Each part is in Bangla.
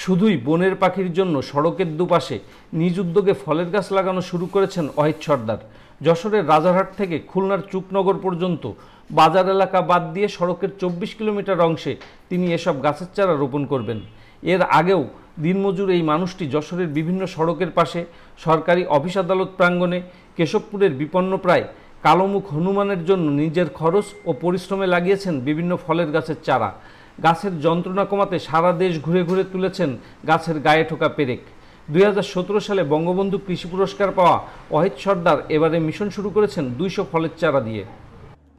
শুধুই বনের পাখির জন্য সড়কের দুপাশে নিজ উদ্যোগে ফলের গাছ লাগানো শুরু করেছেন ওয়াহিদ সর্দার। যশোরের রাজারহাট থেকে খুলনার চুকনগর পর্যন্ত বাজার এলাকা বাদ দিয়ে সড়কের 24 কিলোমিটার অংশে তিনি এসব গাছের চারা রোপণ করবেন। এর আগেও দিনমজুর এই মানুষটি যশোরের বিভিন্ন সড়কের পাশে, সরকারি অফিস আদালত প্রাঙ্গণে, কেশবপুরের বিপন্নপ্রায় কালোমুখ হনুমানের জন্য নিজের খরচ ও পরিশ্রমে লাগিয়েছেন বিভিন্ন ফলের গাছের চারা। গাছের যন্ত্রণা কমাতে সারা দেশ ঘুরে ঘুরে তুলেছেন গাছের গায়ে ঠোকা পেরেক। 2017 সালে বঙ্গবন্ধু কৃষি পুরস্কার পাওয়া ওয়াহিদ সর্দার এবারে মিশন শুরু করেছেন 200 ফলের চারা দিয়ে।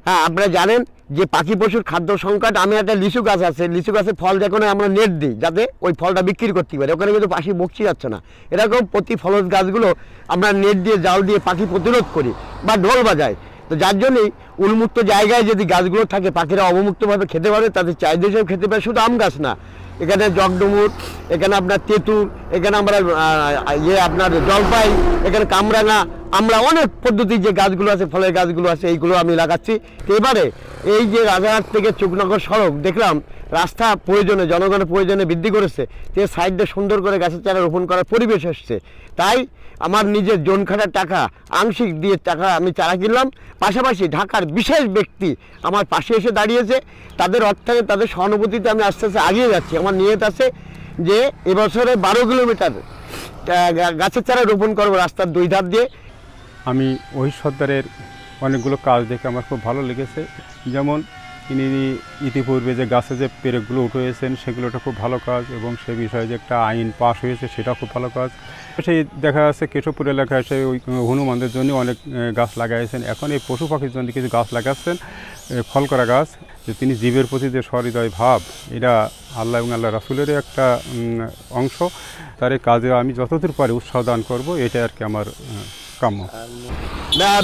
হ্যাঁ, আপনারা জানেন যে পাখি পশুর খাদ্য সংকট। আমি একটা লিচু গাছ আছে, লিচু গাছের ফল যখন আমরা নেট দিই যাতে ওই ফলটা বিক্রি করতে পারে, ওখানে কিন্তু পাখি বকছি যাচ্ছে না। এরকম প্রতি ফলজ গাছগুলো আমরা নেট দিয়ে, জাল দিয়ে পাখি প্রতিরোধ করি বা ঢোল বাজাই। তো যার জন্যই উন্মুক্ত জায়গায় যদি গাছগুলো থাকে, পাখিরা অবমুক্তভাবে খেতে পারে, তাদের চাহিদা হিসেবে খেতে পারে। শুধু আম গাছ না, এখানে জগডুমুর, এখানে আপনার তেঁতুল, এখানে আমরা আপনার জলপাই, এখানে কামরাঙা, আমরা অনেক পদ্ধতির যে গাছগুলো আছে, ফলের গাছগুলো আছে, এইগুলো আমি লাগাচ্ছি। তো এবারে এই যে রাজারহাট থেকে চুকনগর সড়ক দেখলাম রাস্তা প্রয়োজনে, জনগণের প্রয়োজনে বৃদ্ধি করেছে, যে সাইডে সুন্দর করে গাছের চারা রোপণ করার পরিবেশ এসছে। তাই আমার নিজের জোন খাটার টাকা, আংশিক দিয়ে টাকা আমি চারা কিনলাম। পাশাপাশি ঢাকার বিশেষ ব্যক্তি আমার পাশে এসে দাঁড়িয়েছে, তাদের অর্থাৎ তাদের সহানুভূতিতে আমি আস্তে আস্তে এগিয়ে যাচ্ছি। আমার নিয়ত আছে যে এবছরে 12 কিলোমিটার গাছের চারা রোপণ করবো রাস্তার 2 ধার দিয়ে। আমি ওয়াহিদ সর্দারের অনেকগুলো কাজ দেখে আমার খুব ভালো লেগেছে। যেমন তিনি ইতিপূর্বে যে গাছে যে পেরেকগুলো উঠেছেন সেগুলোটা খুব ভালো কাজ, এবং সে বিষয়ে যে একটা আইন পাস হয়েছে সেটা খুব ভালো কাজ। সেই দেখা যাচ্ছে কেশবপুর এলাকায় সে ওই হনুমানদের জন্য অনেক গাছ লাগাইছেন। এখন এই পশু পাখির জন্য কিছু গাছ লাগাচ্ছেন, ফল করা গাছ। যে তিনি জীবের প্রতি যে সহৃদয় ভাব, এটা আল্লাহ এবং আল্লাহ রাসূলেরই একটা অংশ। তার এই কাজে আমি যতদূর পারি উৎসাহ দান করবো, এটা আর কি আমার কাম্য।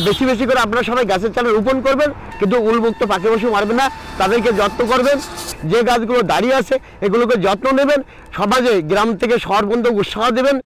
বেশি বেশি করে আপনারা সবাই গাছের চারা রোপণ করবেন, কিন্তু উন্মুক্ত পাখি পশু মারবেন না, তাদেরকে যত্ন করবেন। যে গাছগুলো দাঁড়িয়ে আছে এগুলোকে যত্ন নেবেন, সমাজে গ্রাম থেকে শহর পর্যন্ত উৎসাহ দেবেন।